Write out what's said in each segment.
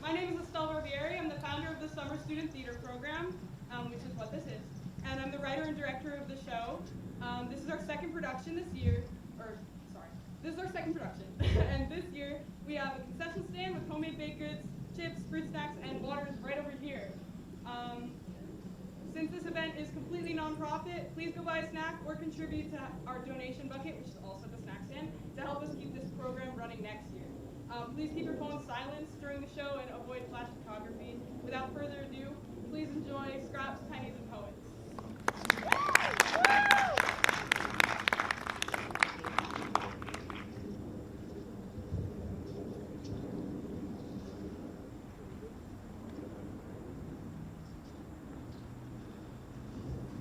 My name is Estelle Barbieri. I'm the founder of the Summer Student Theater Program, which is what this is. And I'm the writer and director of the show. This is our second production this year, this is our second production. And this year, we have a concession stand with homemade baked goods, chips, fruit snacks, and waters right over here. Since this event is completely non-profit, please go buy a snack or contribute to our donation bucket, which is also the snack stand, to help us keep this program running next year. Please keep your phones silenced during the show and avoid flash photography. Without further ado, please enjoy Scraps, Pennies, and Poets.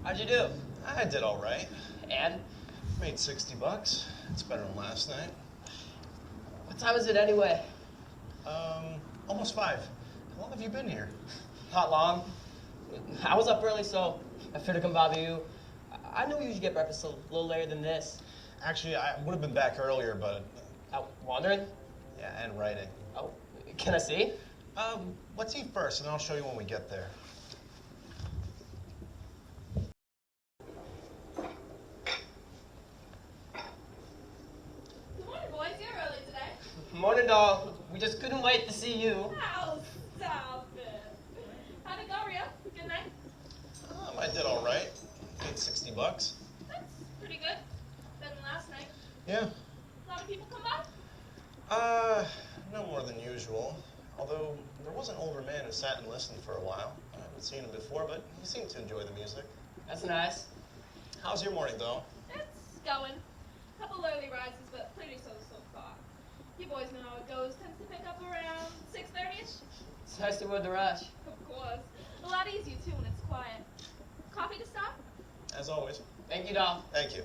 How'd you do? I did all right. And? Made $60. It's better than last night. What time is it anyway? Almost 5. How long have you been here? Not long. I was up early, so I figured to come bother you. I knew you usually get breakfast a little later than this. Actually, I would have been back earlier, but... Out wandering? Yeah, and writing. Oh, can I see? Let's eat first, and I'll show you when we get there. Morning, doll. We just couldn't wait to see you. Oh, stop it. How'd it go, Rio? Good night? I did all right. Made $60. That's pretty good. Better than last night. Yeah. A lot of people come by? No more than usual. Although, there was an older man who sat and listened for a while. I haven't seen him before, but he seemed to enjoy the music. That's nice. How's your morning, though? It's going. Couple early rises, but pretty so far. You boys know how it goes. Tends to pick up around 6:30ish. It's nice to word the rush. Of course. A lot easier, too, when it's quiet. Coffee to stop? As always. Thank you, doll. Thank you.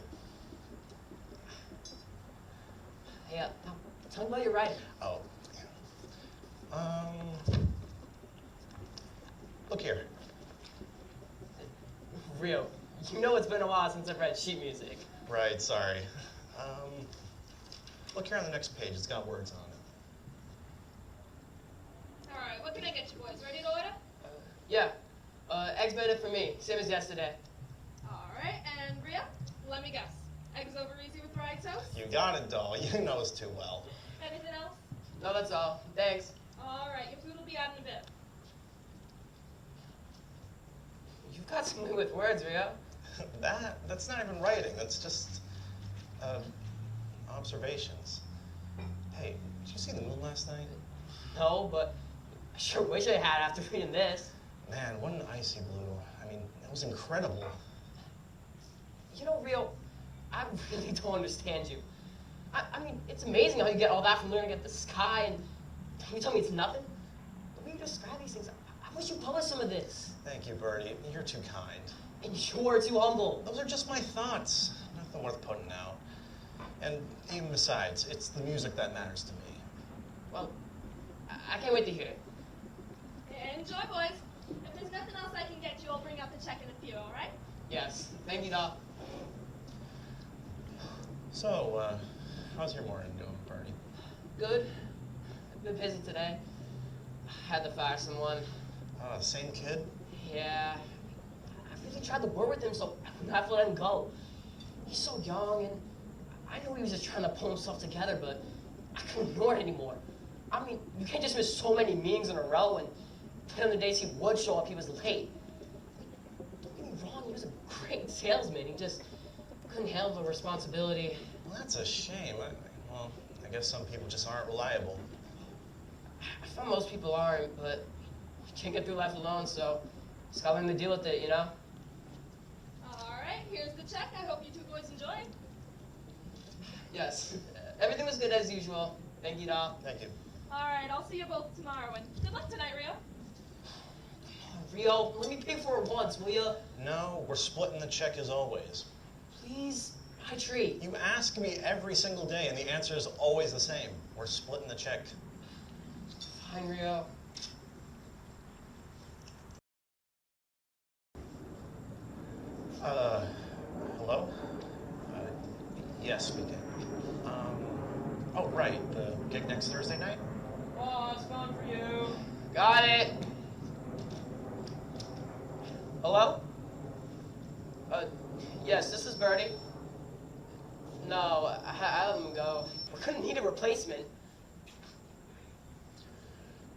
Hey, now, tell me about your writing. Oh. Look here. Rio, you know it's been a while since I've read sheet music. Right, sorry. Look here on the next page. It's got words on it. All right, what can I get you boys? Ready to order? Yeah. Eggs Benedict for me, same as yesterday. All right, and Rio, let me guess. Eggs over easy with fried toast? You got it, doll. You know us too well. Anything else? No, that's all. Thanks. All right, your food will be out in a bit. You've got something with words, Rio. That's not even writing. That's just observations. Hey, did you see the moon last night? No, but I sure wish I had after reading this. Man, what an icy blue. I mean, it was incredible. You know, Rio, I really don't understand you. I mean, it's amazing how you get all that from learning at the sky, and you tell me it's nothing? The way you describe these things, I wish you published some of this. Thank you, Birdie. You're too kind. And you're too humble. Those are just my thoughts. Nothing worth putting out. And even besides, it's the music that matters to me. Well, I can't wait to hear it. Enjoy, boys. If there's nothing else I can get you, I'll bring out the check in a few, all right? Yes. Thank you, doll. So, how's your morning doing, Birdie? Good. I've been busy today. I had to fire someone. Same kid? Yeah. I really tried to work with him, so I wouldn't have to let him go. He's so young, and I knew he was just trying to pull himself together, but I couldn't ignore it anymore. I mean, you can't just miss so many meetings in a row, and then on the days he would show up, he was late. Don't get me wrong, he was a great salesman. He just couldn't handle the responsibility. Well, that's a shame. I guess some people just aren't reliable. I found most people aren't, but you can't get through life alone, so just gotta learn to deal with it, you know? All right, here's the check. I hope you two boys enjoy. Yes. Everything was good as usual. Thank you, doll. Thank you. All right, I'll see you both tomorrow, and good luck tonight, Rio. Rio, let me pay for it once, will you? No, we're splitting the check as always. Please, my treat. You ask me every single day, and the answer is always the same. We're splitting the check. Fine, Rio. Hello? Yes, speaking. Oh, right, the gig next Thursday night? Boss, phone for you. Got it. Hello? Yes, this is Birdie. No, I let him go. We're gonna need a replacement.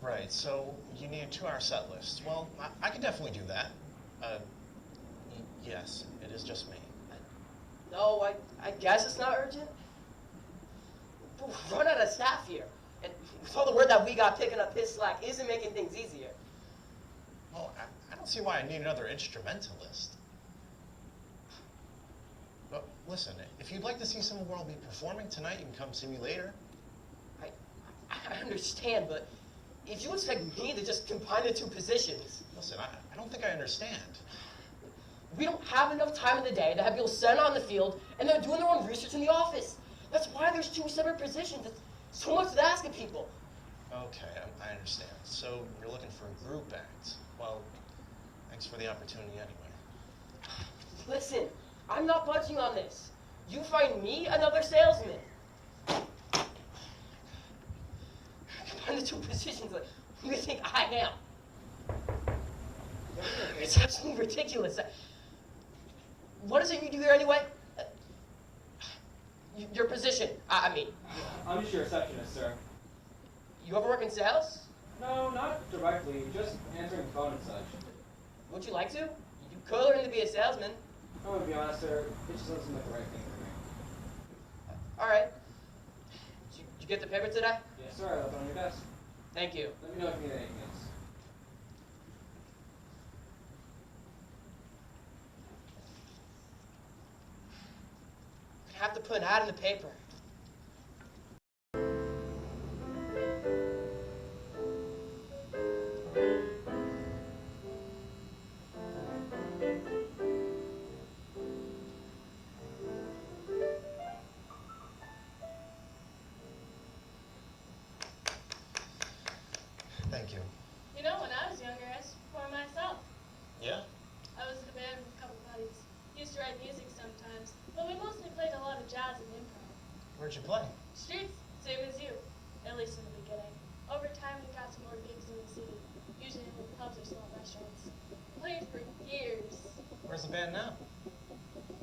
Right, so you need a 2-hour set list. Well, I can definitely do that. Yes, it is just me. No, I guess it's not urgent. We're run out of staff here. And with all the word that we got picking up his slack isn't making things easier. Well, I don't see why I need another instrumentalist. But listen, if you'd like to see someone where I'll be performing tonight, you can come see me later. I understand, but if you expect me to just combine the two positions... Listen, I don't think I understand. We don't have enough time in the day to have people sent on the field and they're doing their own research in the office. That's why there's 2 separate positions. It's so much to ask of people. Okay, I understand. So you're looking for a group act. Well, thanks for the opportunity anyway. Listen, I'm not budging on this. You find me another salesman. Combine the 2 positions like who do you think I am? It's absolutely ridiculous. What is it you do here anyway? Your position, I mean. I'm just your receptionist, sir. You ever work in sales? No, not directly, just answering the phone and such. Would you like to? You could learn to be a salesman. I'm gonna be honest, sir, it just doesn't seem like the right thing for me. All right. Did you get the paper today? Yes, sir, I left it on your desk. Thank you. Let me know if you need anything else. I have to put an ad in the paper. Thank you. You know, when I was younger, I used to perform myself. Yeah? I was in a band with a couple buddies. Used to write music sometimes, but we mostly played a lot of jazz and improv. Where'd you play? Streets, same as you, at least in the beginning. Over time, we got some more gigs in the city, usually in pubs or small restaurants. Played for years. Where's the band now?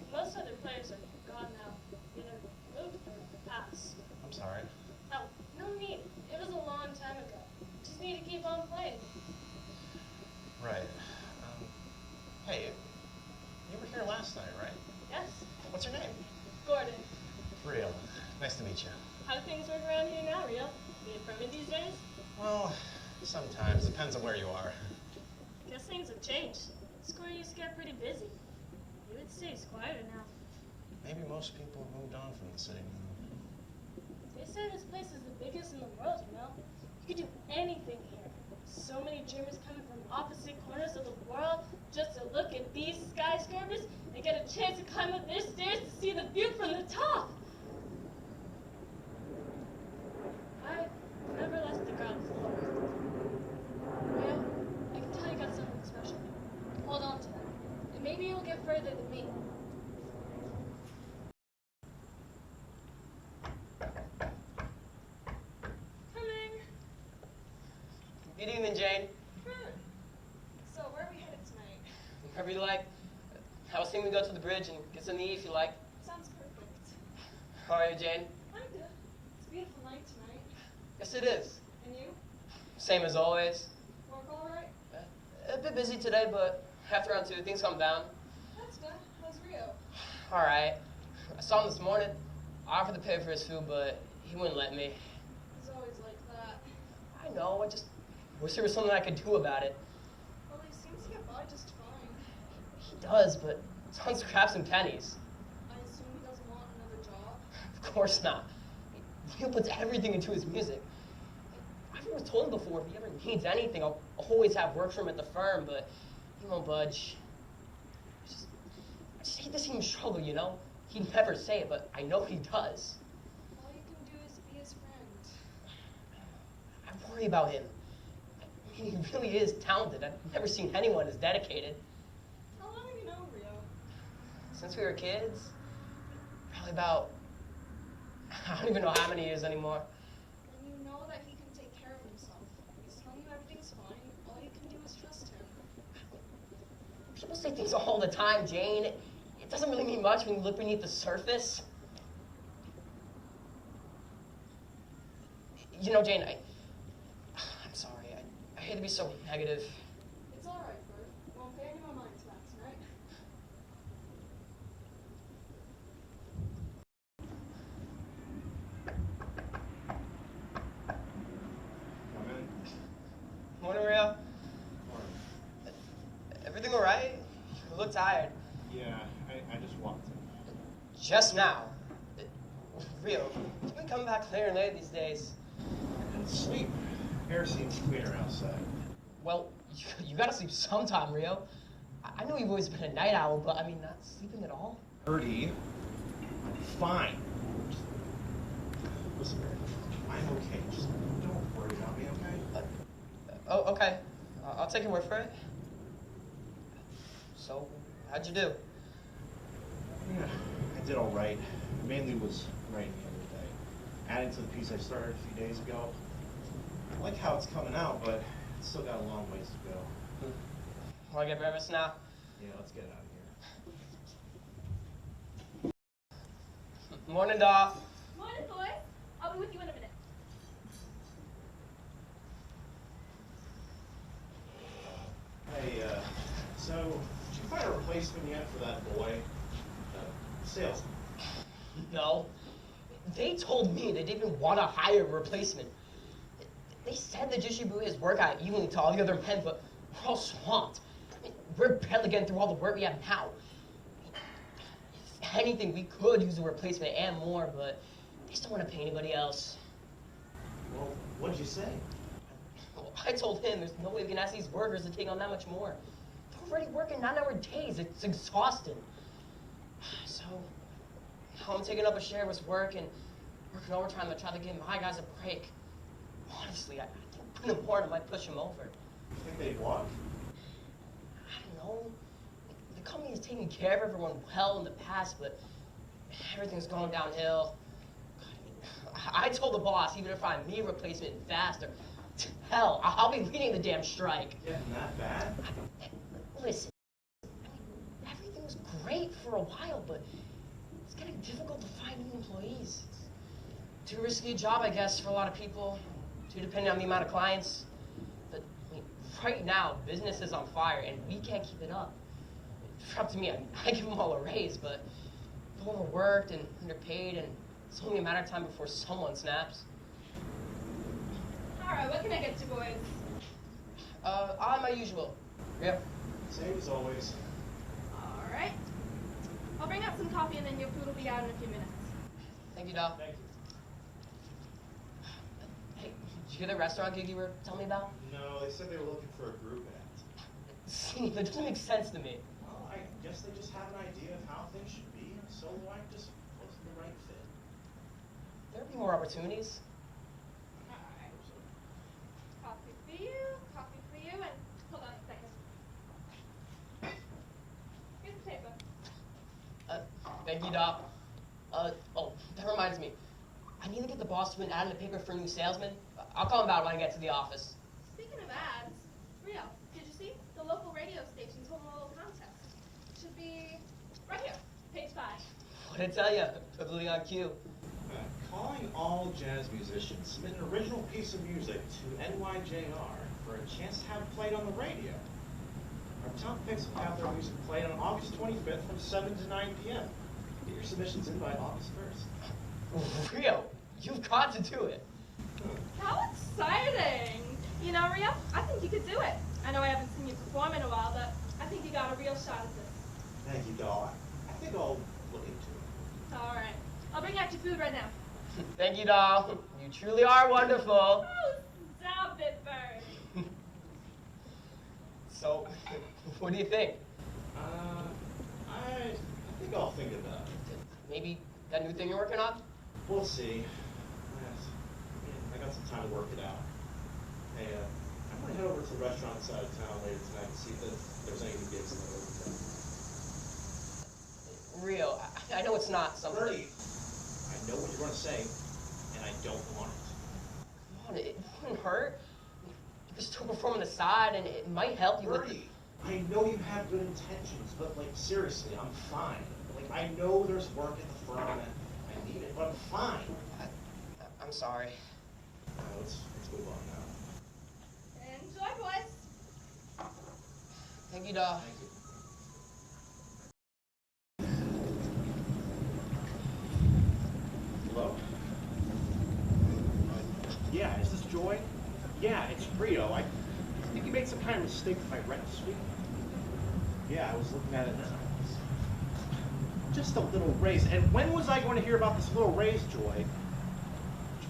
Most other players are gone now, either moved or passed. I'm sorry. Oh, no need. It was a long time ago. Just need to keep on playing. Right. Hey, you were here last night, right? Yes, What's your name? Gordon. Rio. Nice to meet you. How do things work around here now, Rio? Being from it these days? Well, sometimes. Depends on where you are. I guess things have changed. Square used to get pretty busy. You would say it's quieter now. Maybe most people have moved on from the city now. They say this place is the biggest in the world, you know? You could do anything here. So many dreamers coming from opposite corners of the world just to look at these skyscrapers and get a chance to climb up their stairs to see the view from the top. I never left the ground floor. Rio, I can tell you got something special. Hold on to that, and maybe you'll get further than me. Coming. Good evening, Jane. Good. So where are we headed tonight? Wherever you like. I was thinking we go to the bridge and get some to eat if you like. Sounds perfect. How are you, Jane? I'm good. It's a beautiful night tonight. Yes, it is. And you? Same as always. Work all right? A bit busy today, but after round 2, things calm down. That's good. How's Rio? All right. I saw him this morning. I offered to pay for his food, but he wouldn't let me. He's always like that. I know. I just wish there was something I could do about it. Well, he seems to get by just fine. He does, but it's on scraps and pennies. I assume he doesn't want another job. Of course not. He puts everything into his music. I've always told him before, if he ever needs anything, I'll always have work for him at the firm, but he won't budge. I just hate to see him struggle, you know? He'd never say it, but I know he does. All you can do is be his friend. I worry about him. I mean, he really is talented. I've never seen anyone as dedicated. How long have you known Rio? Since we were kids, probably about, I don't even know how many years anymore. And you know that he can take care of himself. He's telling you everything's fine. People say things all the time, Jane. It doesn't really mean much when you look beneath the surface. You know, Jane, I'm sorry. I hate to be so negative. It's all right, Bert. Won't pay any more money to that tonight. Come in. Morning, Rio. Morning. Everything all right? You look tired. Yeah, I just walked in. Just now. Rio, you've been coming back clear and late these days. I didn't sleep. Air seems cleaner outside. Well, you gotta sleep sometime, Rio. I know you've always been a night owl, but I mean, not sleeping at all? Birdie, I'm fine. Listen, I'm okay. Just don't worry about me, okay? Oh, okay. I'll take your word for it. So, how'd you do? Yeah, I did all right. Mainly was writing the other day. Adding to the piece I started a few days ago. I like how it's coming out, but it's still got a long ways to go. Wanna get nervous now? Yeah, let's get out of here. Morning, doll. Morning, boys. I'll be with you in a minute. Hey, so, did you find a replacement yet for that boy? Salesman. No. They told me they didn't even want to hire a replacement. They said they distribute his work out evenly to all the other men, but we're all swamped. I mean, we're barely getting through all the work we have now. If anything, we could use a replacement and more, but they just don't want to pay anybody else. Well, what'd you say? Well, I told him there's no way we can ask these workers to take on that much more. They're already working 9-hour days. It's exhausting. So, now I'm taking up a share of his work and working overtime to try to give my guys a break. Honestly, I think putting him more might push him over. You think they'd walk? I don't know. The company has taken care of everyone well in the past, but everything's going downhill. I told the boss, even if I'm me a replacement faster, hell, I'll be leading the damn strike. Getting that bad? Listen, everything was great for a while, but it's getting difficult to find new employees. Too risky a job, I guess, for a lot of people. Too dependent on the amount of clients. But I mean, right now, business is on fire, and we can't keep it up. If it's up to me, I give them all a raise, but they're overworked and underpaid, and it's only a matter of time before someone snaps. All right, what can I get you, boys? I'll have my usual. Yeah. Same as always. All right. I'll bring out some coffee and then your food will be out in a few minutes. Thank you, Doll. Thank you. Hey, did you hear the restaurant gig you were telling me about? No, they said they were looking for a group act. See, that doesn't make sense to me. Well, I guess they just have an idea of how things should be, and so I just wasn't the right fit. There'll be more opportunities. All right. Coffee for you, and hold on a second. Here's the paper. Thank you, Doc. Oh, that reminds me. I need to get the boss to an ad in the paper for a new salesman. I'll call him about it when I get to the office. Speaking of ads, Rio, did you see? The local radio station's holding a little contest. Should be right here, page 5. What'd I tell you? Totally on cue. Calling all jazz musicians, submit an original piece of music to NYJR for a chance to have it played on the radio. Our top picks will have their music played on August 25th from 7 to 9 p.m. Get your submissions in by August 1st. Rio, you've got to do it. How exciting! You know, Rio, I think you could do it. I know I haven't seen you perform in a while, but I think you got a real shot at this. Thank you, doll. I think I'll look into it. All right. I'll bring out your food right now. Thank you, doll. You truly are wonderful. Oh, stop it, Bird. So, what do you think? I think I'll think about it. Maybe that new thing you're working on? We'll see. I got some time to work it out. Hey, I'm gonna head over to the restaurant outside of town later tonight and see if there's any gigs in the overtime. Rio, I know it's not something. Birdie, I know what you're gonna say, and I don't want it. Come on, it wouldn't hurt. You can still perform on the side, and it might help you with Birdie, I know you have good intentions, but like seriously, I'm fine. Like I know there's work at the firm and I need it, but I'm fine. I'm sorry. Let's move on now. Enjoy, boys. Thank you, Doc. Thank you. Hello? Yeah, is this Joy? Yeah, it's Rio. I think you made some kind of mistake with my rent this week. Yeah, I was looking at it now. Just a little raise. And when was I going to hear about this little raise, Joy?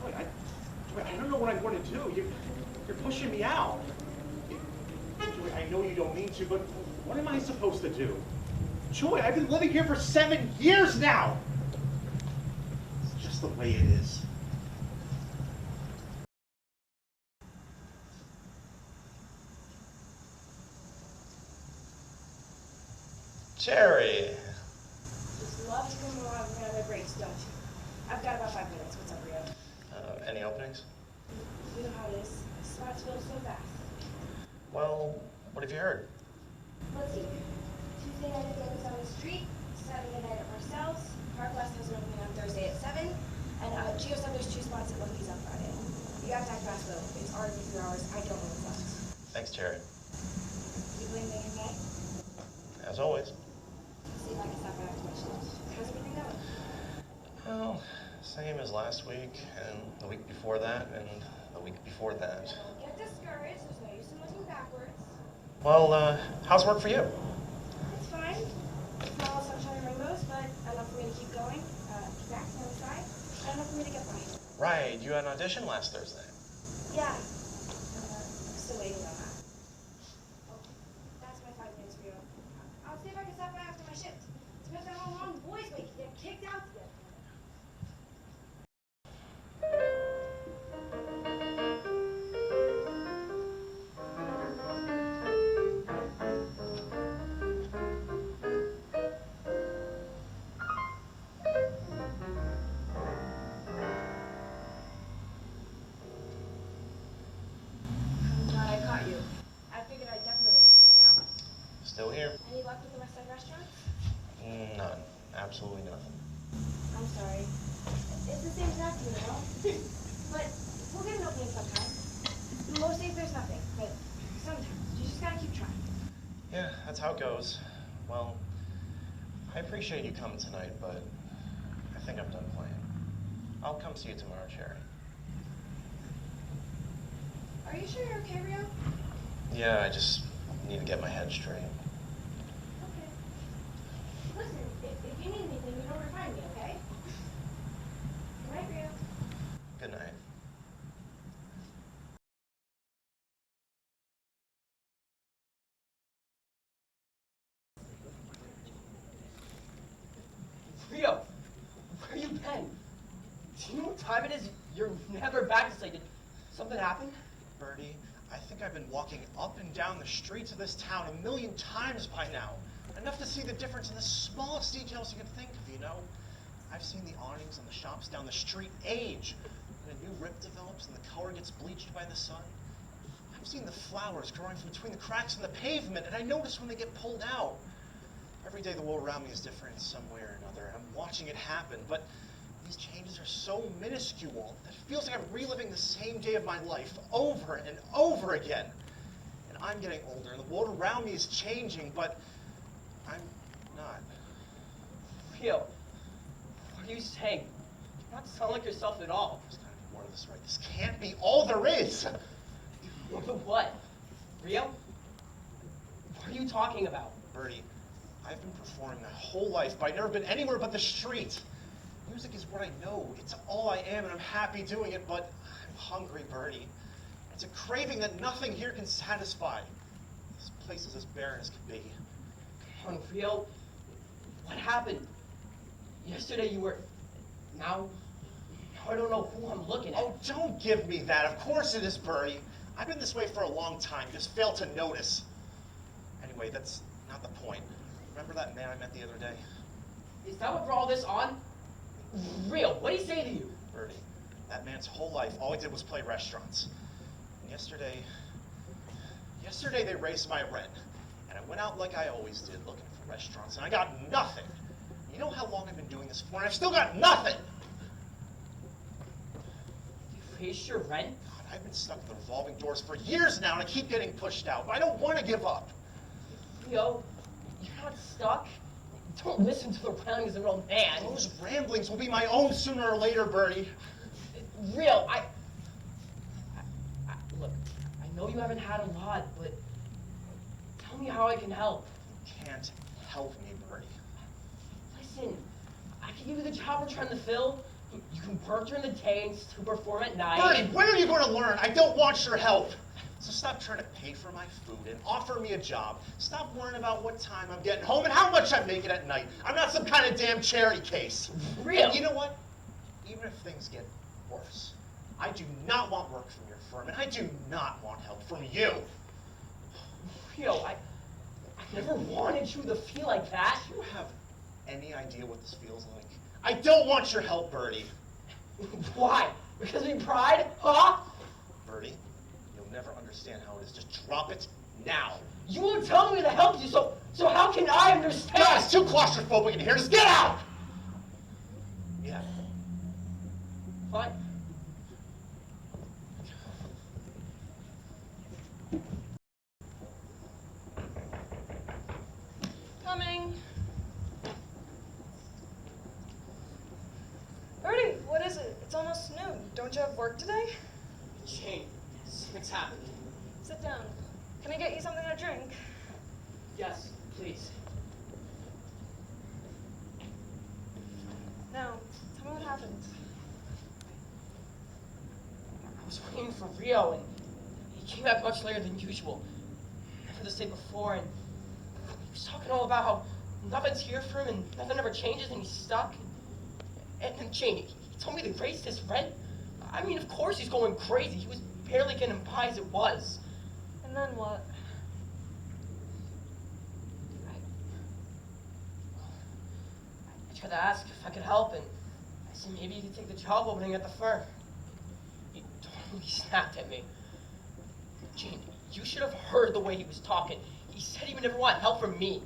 Joy, I don't know what I'm going to do. You're pushing me out. Joy, I know you don't mean to, but what am I supposed to do? Joy, I've been living here for 7 years now. It's just the way it is. Cherry. Just love to come along around my breaks, don't you? I've got about 5 minutes. What's up, Rio? Any openings? You know how it is. Spots fill so fast. Well, what have you heard? Let's see. Tuesday night at the other side of the street. Saturday night at Marcel's. Park West has an opening on Thursday at 7. And Geo said there's 2 spots at Monkey's on Friday. You have to act fast, though. It's already 2 hours. I don't know what's left. Thanks, Cherry. You playing the game tonight? As always. See if I can stop by after my shift. How's everything going? Well, same as last week, and the week before that, and the week before that. Don't get discouraged. There's no use in looking backwards. Well, how's work for you? It's fine. It's not all sunshine and rainbows, but enough for me to keep going. Keep acting on the side, and enough for me to get by. Right, you had an audition last Thursday. Yeah. I'm still waiting on that. Oh, that's my 5 minutes, Rio. I'll see if I can stop by after my shift. Depends on how long boys wait to get kicked out together. I'm glad I caught you. I figured I'd definitely miss you by now. Still here? Any luck with the West Side restaurants? None. Absolutely nothing. I'm sorry. It's the same snack, you know? But we'll get an opening sometime. Most days there's nothing, but sometimes you just gotta keep trying. Yeah, that's how it goes. Well, I appreciate you coming tonight, but I think I'm done playing. I'll come see you tomorrow, Cherry. Are you sure you're okay, Rio? Yeah, I just need to get my head straight. Okay. Listen, if you need anything, you know where to find me, okay? Good night, Rio. Good night. Rio, where you been? Do you know what time it is? You're never back. It's like, did something happen? Birdie, I think I've been walking up and down the streets of this town 1,000,000 times by now. Enough to see the difference in the smallest details you can think of, you know? I've seen the awnings on the shops down the street age, when a new rip develops and the color gets bleached by the sun. I've seen the flowers growing from between the cracks in the pavement, and I notice when they get pulled out. Every day the world around me is different in some way or another, and I'm watching it happen, but these changes are so minuscule that it feels like I'm reliving the same day of my life over and over again. And I'm getting older, and the world around me is changing, but I'm not. Rio, what are you saying? You not sound like yourself at all. There's gotta be more to this, right? This can't be all there is! What? Rio? What are you talking about? Birdie, I've been performing my whole life, but I've never been anywhere but the street. Music is what I know. It's all I am, and I'm happy doing it, but I'm hungry, Birdie. It's a craving that nothing here can satisfy. This place is as barren as can be. Come on, Rio. What happened? Yesterday you were... Now I don't know who I'm looking at. Oh, don't give me that. Of course it is, Birdie. I've been this way for a long time. You just failed to notice. Anyway, that's not the point. Remember that man I met the other day? Is that what brought all this on? Rio, what did he say to you? Birdie, that man's whole life, all he did was play restaurants. And yesterday they raised my rent. And I went out like I always did, looking for restaurants, and I got nothing. You know how long I've been doing this for, and I've still got nothing! You raised your rent? God, I've been stuck in the revolving doors for years now, and I keep getting pushed out, but I don't want to give up. Rio, you're not stuck. Don't listen to the ramblings of an old man. Those ramblings will be my own sooner or later, Birdie. Rio, look, I know you haven't had a lot, but tell me how I can help. You can't help me, Birdie. Listen, I can give you the job we're trying to fill. You can work during the day and still perform at night. Birdie, when are you going to learn? I don't want your help. So stop trying to pay for my food and offer me a job. Stop worrying about what time I'm getting home and how much I'm making at night. I'm not some kind of damn charity case. Rio! And you know what? Even if things get worse, I do not want work from your firm, and I do not want help from you. Rio, I never wanted you to feel like that. Do you have any idea what this feels like? I don't want your help, Birdie. Why? Because of pride? Huh? Birdie, you'll never understand how it is. Just drop it now. You won't tell me to help you, so how can I understand? God, it's too claustrophobic in here. Just get out! Yeah. Fine. Coming. Birdie, what is it? It's almost noon. Don't you have work today? Jane, something's happened. Sit down. Can I get you something to drink? Yes, please. Now, tell me what happened. I was waiting for Rio, and he came back much later than usual. Never this day before, and he was talking all about how nothing's here for him, and nothing ever changes, and he's stuck. And then Jane, he told me they raised his rent. I mean, of course he's going crazy. He was barely getting by as it was. And then what? I tried to ask if I could help, and I said maybe you could take the job opening at the firm. He totally snapped at me. Jane, you should have heard the way he was talking. He said he would never want help from me.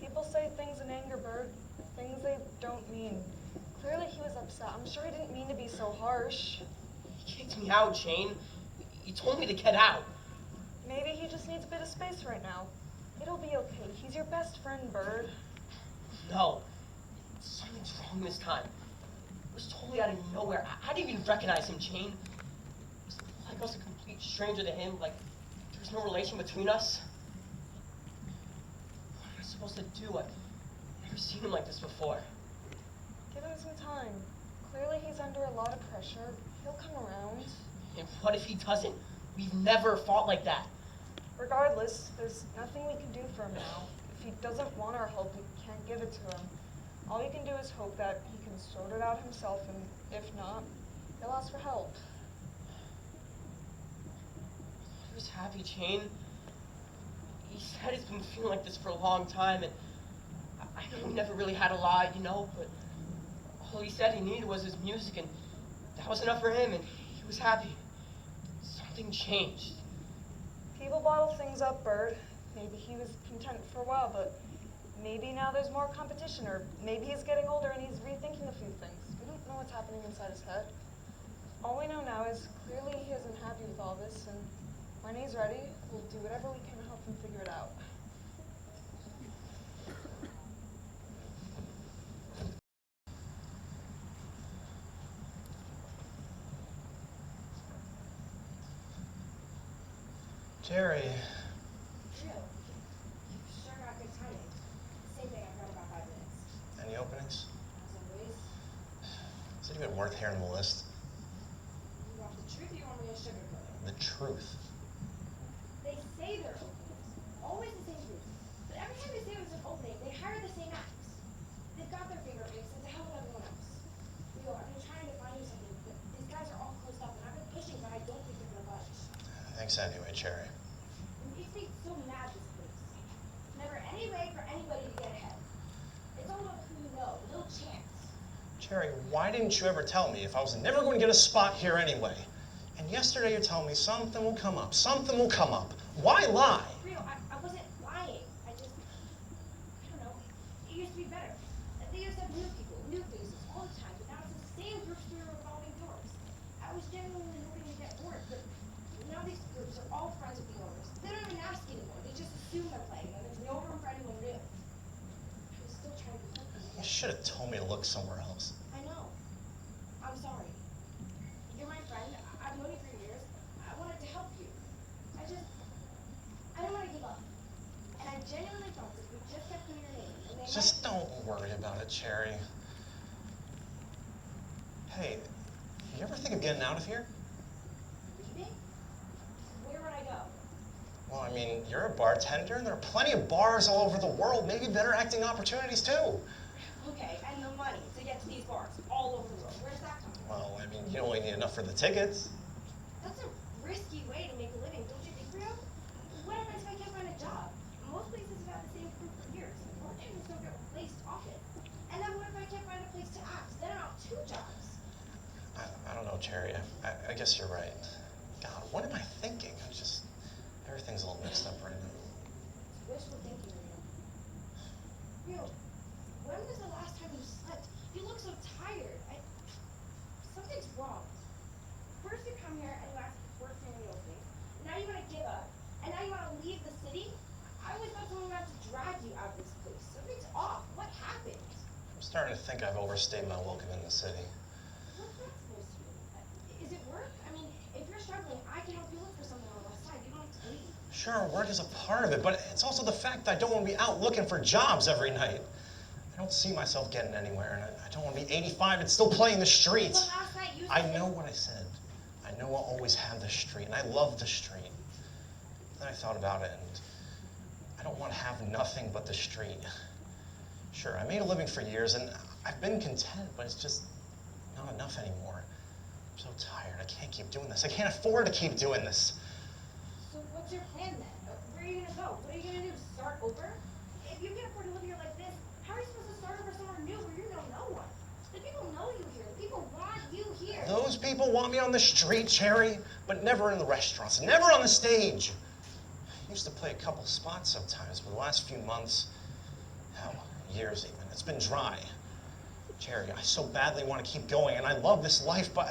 People say things in anger, Bird. Things they don't mean. Clearly he was upset. I'm sure he didn't mean to be so harsh. He kicked me out, Jane. He told me to get out. Maybe he just needs a bit of space right now. It'll be okay. He's your best friend, Bird. No. Something's wrong this time. It was totally out of nowhere. I didn't even recognize him, Jane. It was like I was a complete stranger to him, like there was no relation between us. What am I supposed to do? I've never seen him like this before. Give him some time. Clearly he's under a lot of pressure. He'll come around. And what if he doesn't? We've never fought like that. Regardless, there's nothing we can do for him now. If he doesn't want our help, we can't give it to him. All we can do is hope that he can sort it out himself, and if not, he'll ask for help. He was happy, Jane. He said he's been feeling like this for a long time, and I know he never really had a lot, you know, but all he said he needed was his music, and that was enough for him, and he was happy. Something changed. People bottle things up, Bird. Maybe he was content for a while, but maybe now there's more competition, or maybe he's getting older and he's rethinking a few things. We don't know what's happening inside his head. All we know now is clearly he isn't happy with all this, and when he's ready, we'll do whatever we can to help him figure it out. Terry. True. You sure got good timing. Same thing I've heard about 5 minutes. Any openings? As always, Is it even worth hearing the list? you want the truth or you want me to sugarcoat it? The truth. They say they're openings. Always the same truth. But every time they say it was an opening, they hire the same actors. They've got their favorite picks and to hell with everyone else. Leo, I've been trying to find you something, but these guys are all closed up and I've been pushing, but I don't think they're gonna budge. Thanks anyway, Cherry. It makes me so mad, this place. Never any way for anybody to get ahead. It's all about who you know, little chance. Cherry, why didn't you ever tell me if I was never going to get a spot here anyway? And yesterday you're telling me something will come up. Something will come up. Why lie? Rio, I wasn't be better. They used to have new people, new faces all the time, but now it's the same groups through revolving doors. I was genuinely hoping to get bored, but now these groups are all friends with the owners. They don't even ask anymore. They just assume they're playing, and there's no room for anyone new. I was still trying to help them. You should have told me to look somewhere else. I know. I'm sorry. You're my friend. I've known you for years. I wanted to help you. I didn't want to give up. And I genuinely thought that if we just kept doing your name, and they Just don't worry about it, Cherry. Hey, you ever think of getting out of here? Leaving? Where would I go? Well, I mean, you're a bartender, and there are plenty of bars all over the world. Maybe better acting opportunities, too. Okay, and the money to get to these bars all over the world. Where's that come from? Well, I mean, you only need enough for the tickets. That's a risky way to make a living, don't you think, Rio? What happens if I can't find a job? Most places have had the same crew for years. Bartenders don't get replaced often. And then what if I can't find a place to act? Then I'm out 2 jobs. I don't know, Cherry. I guess you're right. God, what am I thinking? Everything's all mixed up right now. Wishful thinking, Rio. When was the last time you slept? You look so tired. Something's wrong. First you come here and you ask for work for the opening. Now you want to give up. And now you want to leave the city? I always thought someone would have to drag you out of this place. Something's off. What happened? I'm starting to think I've overstayed my welcome in the city. What's that supposed to mean? Is it work? I mean, if you're struggling, I can help you look for something on the west side. You don't have to leave. Sure, work is a part of it, but it's also the fact that I don't want to be out looking for jobs every night. I don't see myself getting anywhere, and I don't want to be 85 and still play in the street. But last night you I said... know what I said. I know I'll always have the street, and I love the street. Then I thought about it, and I don't want to have nothing but the street. Sure, I made a living for years, and I've been content, but it's just not enough anymore. I'm so tired. I can't keep doing this. I can't afford to keep doing this. So what's your plan then? Where are you going to go? What are you going to do? Start over? If you can afford to live here like this, how are you supposed to start over somewhere new where you know no one? The people know you here. The people want you here. Those people want me on the street, Cherry, but never in the restaurants, never on the stage. I used to play a couple spots sometimes, but the last few months, hell, years even, it's been dry. Cherry, I so badly want to keep going, and I love this life, but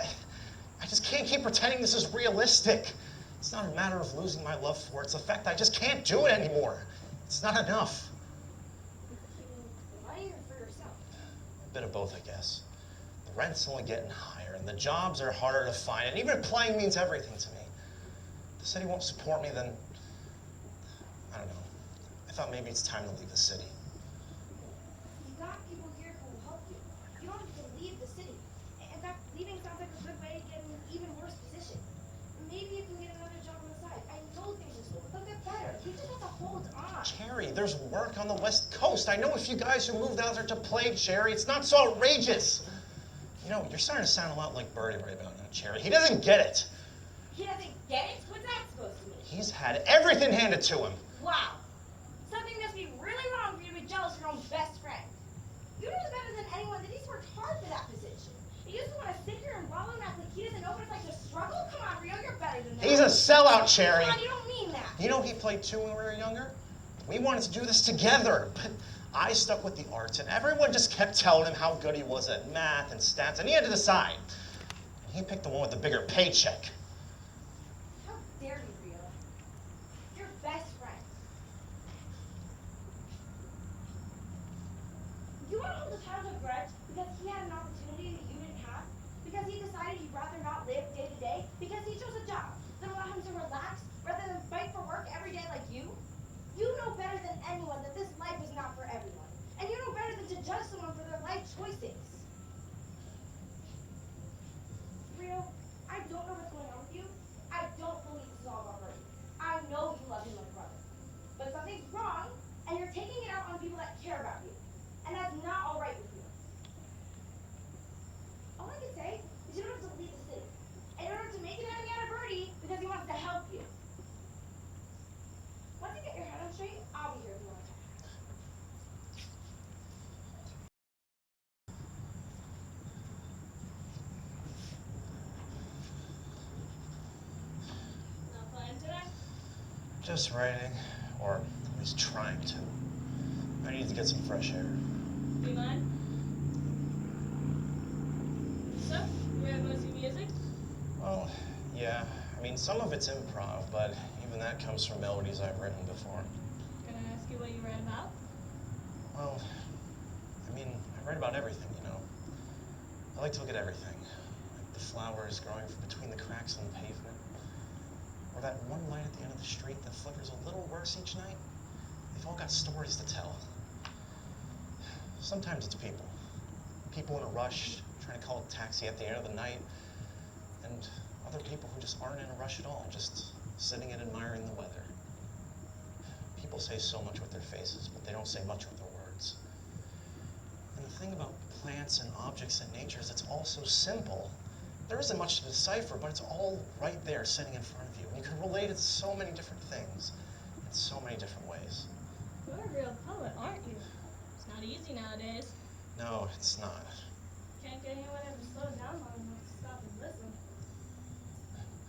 I just can't keep pretending this is realistic. It's not a matter of losing my love for it. It's the fact that I just can't do it anymore. It's not enough. The money or for yourself? A bit of both, I guess. The rent's only getting higher, and the jobs are harder to find, and even playing means everything to me. If the city won't support me, then I don't know. I thought maybe it's time to leave the city. You've got people here who will help you. You don't have to leave the city. In fact, leaving sounds like a good way to get in an even worse position. Maybe you can get another job on the side. I know things are slow, but they'll get better. You just have to hold on. Cherry, there's work on the West Coast. I know a few guys who moved out there to play, Cherry. It's not so outrageous. You know, you're starting to sound a lot like Birdie right about now, Cherry. He doesn't get it. He doesn't get it? What's that supposed to mean? He's had everything handed to him. Wow. Something must be really wrong for you to be jealous of your own best friend. You know better than anyone that he's worked hard for that position. You just want to sit here and wallow and act like he doesn't know what it's like to struggle? Come on, Rio, you're better than that. He's a sellout, Cherry. Come on, you don't mean that. You know he played too when we were younger? We wanted to do this together, but I stuck with the arts, and everyone just kept telling him how good he was at math and stats, and he had to decide. And he picked the one with the bigger paycheck. How dare you, Rio? Your best friend. You want to hold the title of grudge because he had an opportunity that you didn't have? Because he decided he'd rather not live day to day? Because he chose a job that allowed him to relax rather than fight for work every day like you? You know better than anyone that this life is not for everyone. And you know better than to judge someone for their life choices. Rio, I don't know what's going on with you. I don't believe this is all about Birdie. I know you love him like a brother. But something's wrong, and you're taking it out on people that care about you. And that's not all right with you. All I can say is you don't have to leave the city. In order to make an enemy out of Birdie because he wants to help you. Once you get your head on straight, I'll be here if you want to talk. Not playing today? Just writing, or at least trying to. I need to get some fresh air. Do you mind? So, you read most of your music? Well, yeah. I mean, some of it's improv, but even that comes from melodies I've written before. Can I ask you what you read about? Well, I mean, I write about everything, you know. I like to look at everything. Like the flowers growing from between the cracks in the pavement. Or that one light at the end of the street that flickers a little worse each night. They've all got stories to tell. Sometimes it's people. People in a rush, trying to call a taxi at the end of the night. And other people who just aren't in a rush at all, just sitting and admiring the weather. People say so much with their faces, but they don't say much with their words. And the thing about plants and objects in nature is it's all so simple. There isn't much to decipher, but it's all right there sitting in front of you. And you can relate it to so many different things in so many different ways. You're a real poet, aren't you? It's not easy nowadays. No, it's not. Can't get anyone ever to slow down long enough to stop and listen.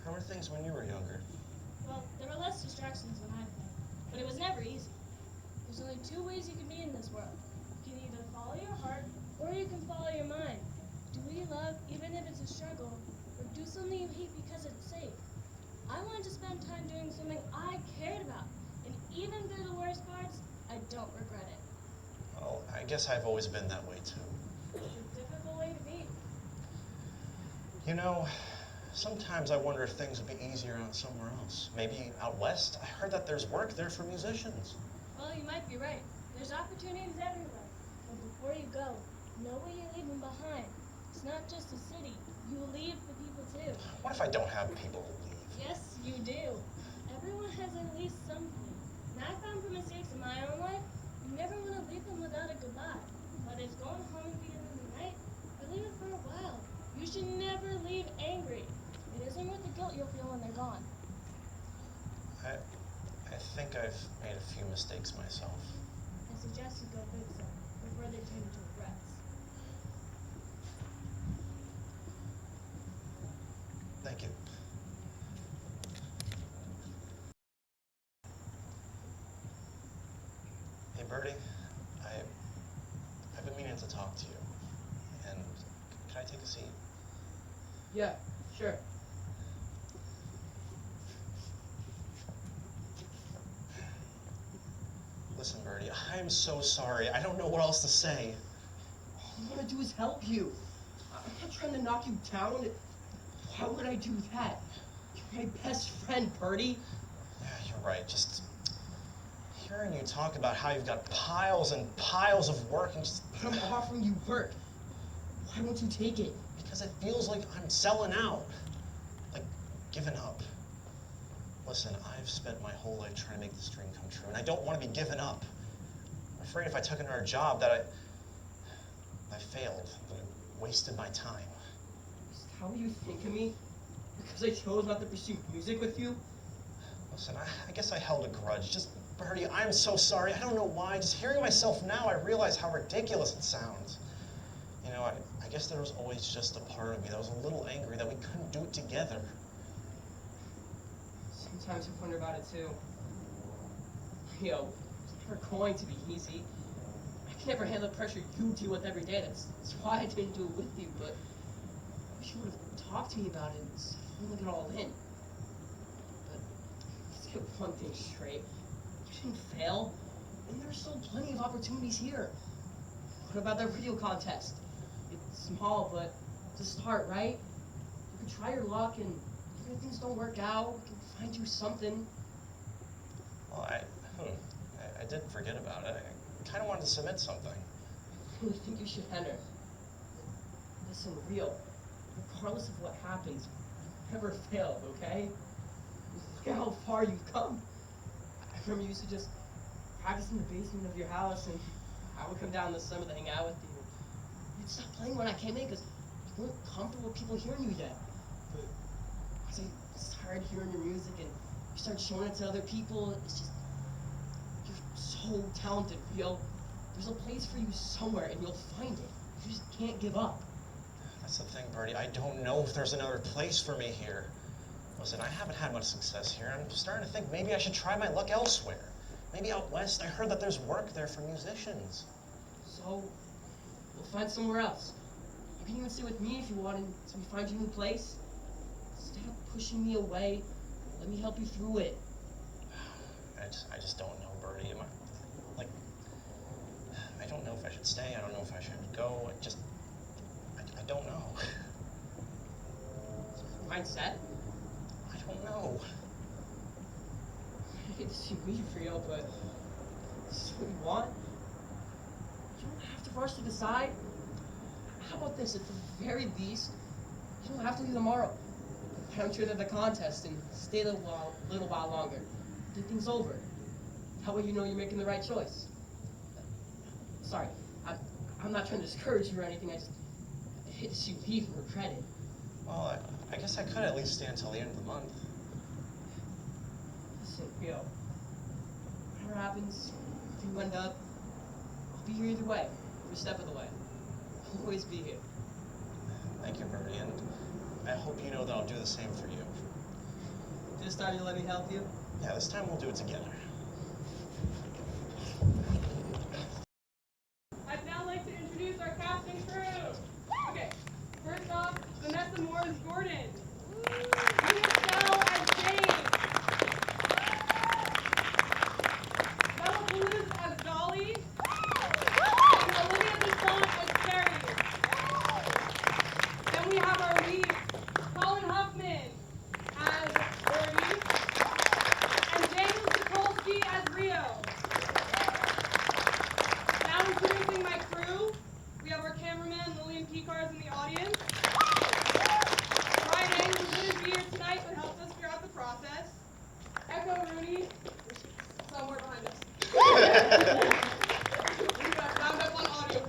How were things when you were younger? Well, there were less distractions when I played, but it was never easy. There's only two ways you can be in this world. You can either follow your heart, or you can follow your mind. Do we love, even if it's a struggle, or do something you hate because it's safe? I wanted to spend time doing something I cared about, and even through the worst parts, I don't regret it. Well, I guess I've always been that way too. It's a difficult way to be. You know, sometimes I wonder if things would be easier out somewhere else. Maybe out west. I heard that there's work there for musicians. Well, you might be right. There's opportunities everywhere. But before you go, know what you're leaving behind. It's not just a city. You leave the people too. What if I don't have people to leave? Yes, you do. Everyone has at least something. And I found from mistakes in my own life, you never want to leave them without a goodbye. Whether it's going home at the end of the night, or leave it for a while. You should never leave angry. It isn't worth the guilt you'll feel when they're gone. I think I've made a few mistakes myself. I suggest you go fix them before they turn into regrets. Thank you. Hey, Birdie, I've been meaning to talk to you. And can I take a seat? Yeah, sure. Listen, Birdie, I'm so sorry. I don't know what else to say. All I want to do is help you. I'm not trying to knock you down. Why would I do that? You're my best friend, Birdie. Yeah, you're right. Just hearing you talk about how you've got piles and piles of work and just... But I'm offering you work. Why won't you take it? Because it feels like I'm selling out. Like giving up. Listen, I've spent my whole life trying to make this dream come true, and I don't want to be given up. I'm afraid if I took another job that I failed, that I wasted my time. Is that how you think of me? Because I chose not to pursue music with you? Listen, I guess I held a grudge. Just, Birdie, I'm so sorry. I don't know why. Just hearing myself now, I realize how ridiculous it sounds. You know, I guess there was always just a part of me that was a little angry that we couldn't do it together. Sometimes I wonder about it too. You know, it's never going to be easy. I can never handle the pressure you deal with every day. That's why I didn't do it with you, but I wish you would have talked to me about it and holding it all in. But let's get one thing straight. You didn't fail, and there's still plenty of opportunities here. What about that radio contest? It's small, but it's a start, right? You can try your luck, and even if things don't work out, we can find you something. Well, I didn't forget about it. I kind of wanted to submit something. I really think you should enter. Listen, real. Regardless of what happens, you never failed, okay? Look at how far you've come. I remember you used to just practice in the basement of your house, and I would come down in the summer to hang out with you. You'd stop playing when I came in because you weren't comfortable with people hearing you yet. But as I started hearing your music and you start showing it to other people, it's just, you're so talented, Rio. There's a place for you somewhere, and you'll find it. You just can't give up. That's the thing, Birdie. I don't know if there's another place for me here. Listen, I haven't had much success here. I'm starting to think maybe I should try my luck elsewhere. Maybe out west. I heard that there's work there for musicians. So, find somewhere else. You can even stay with me if you want until we find you a new place. Instead of pushing me away, let me help you through it. I just don't know, Birdie. I don't know if I should stay. I don't know if I should go. I don't know. Mindset? I don't know. I hate to see me, Rio, but this is what you want. You don't have to rush to decide. How about this? At the very least, you don't have to leave tomorrow. I'm sure that the contest and stay a little while longer. Get things over. That way you know you're making the right choice. Sorry, I'm not trying to discourage you or anything. I hate to see you leave and regret it. Well, I guess I could at least stay until the end of the month. Listen, Rio, whatever happens, if you end up, I'll be here either way, every step of the way. I'll always be here. Thank you, Birdie, and I hope you know that I'll do the same for you. This time you'll let me help you? Yeah, this time we'll do it together. I'd now like to introduce our cast and crew. Okay, first off, Vanessa Moore as Gordon. Schell as James. Puluse as Dolly. And Olivia Disant as Carrie. Then we have our lead, Colin Huffman as Birdie. And James Sokolski as Rio. Now introducing my crew. We have our cameraman, Lillian Piekarz, in the audience. Friday, who couldn't be here tonight but helped us figure out the process. Echo Rooney, somewhere behind us. We got round up on audio.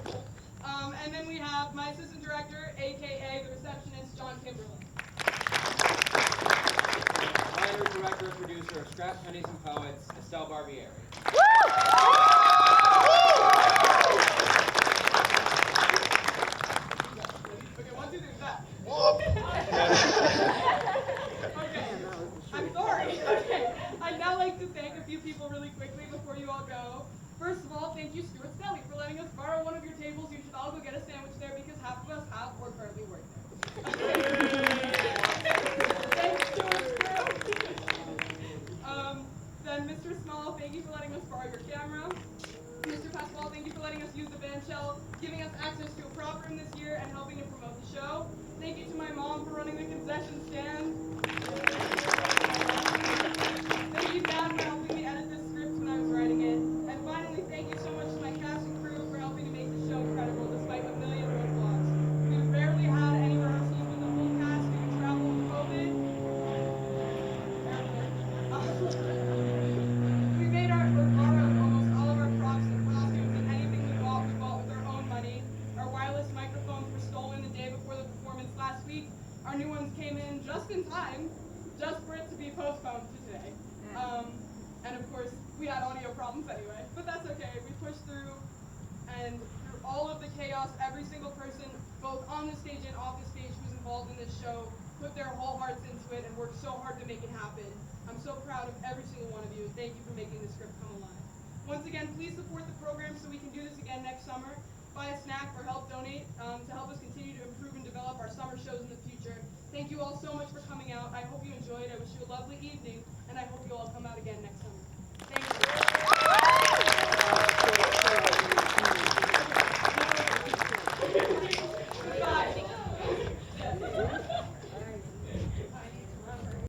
And then we have my assistant director, aka the receptionist, John Kimberlin. Writer, director, producer of Scrap, Pennies, and Poets, Estelle Barbieri. Okay, 1, 2, 3, that. Okay, I'm sorry. Okay, I'd now like to thank a few people really quickly before you all go. First of all, thank you, Stuart Stelly, for letting us borrow one of your tables. You should all go get a sandwich there because half of us have or currently work there. Thanks, Stuart. Then Mr. Small, thank you for letting us borrow your camera. Mr. Pasquale, thank you for letting us use the band Schell, giving us access to a prop room this year, and helping to promote the show. Thank you to my mom for running the concession stand. Thank you, Dad, for helping me edit this script when I was writing it. And finally, thank you so much to my cast and crew for helping to make the show incredible despite a million roadblocks. We've rarely had any rehearsals with the full cast due to travel and COVID. We made our almost all of our props and costumes, and anything we bought with our own money. Our wireless microphones were stolen the day before the performance last week. Our new ones came in just in time, just for it to be postponed to today. And of course, we had audio problems anyway, but that's okay. We pushed through, and through all of the chaos, every single person, both on the stage and off the stage, who's involved in this show, put their whole hearts into it and worked so hard to make it happen. I'm so proud of every single one of you. Thank you for making this script come alive. Once again, please support the program so we can do this again next summer. Buy a snack or help donate to help us continue to improve and develop our summer shows in the future. Thank you all so much for coming out. I hope you enjoyed. I wish you a lovely evening, and I hope you all come out again next